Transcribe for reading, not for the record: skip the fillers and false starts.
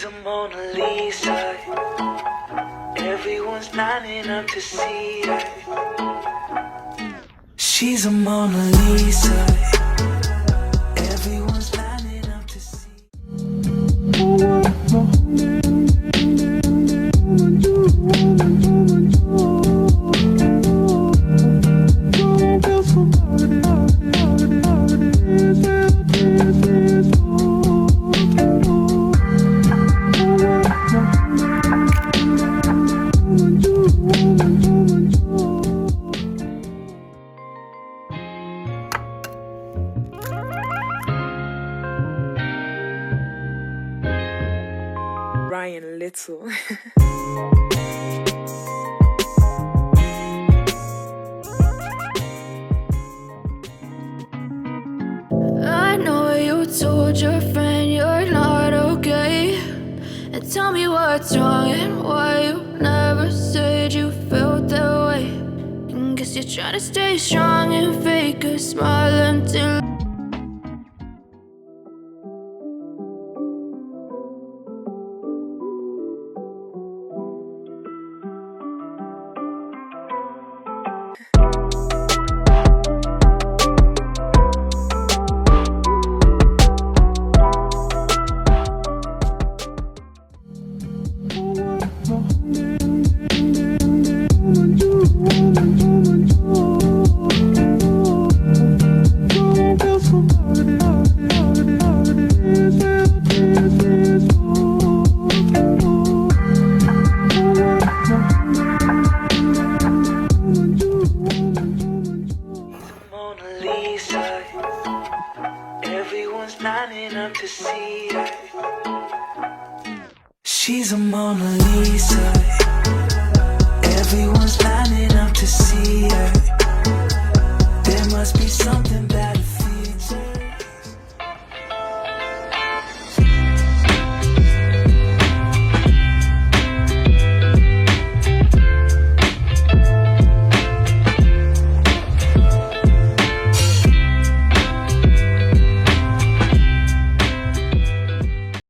She's a Mona Lisa. Everyone's lining up to see her. She's a Mona Lisa. Everyone's lining up to see. Ryan Little. I know you told your friend you're not okay, and tell me what's wrong and why you never said you felt that way. And guess you're trying to stay strong and fake a smile until Mona Lisa. Everyone's lining up to see her. She's a Mona Lisa. Everyone's lining up to see her.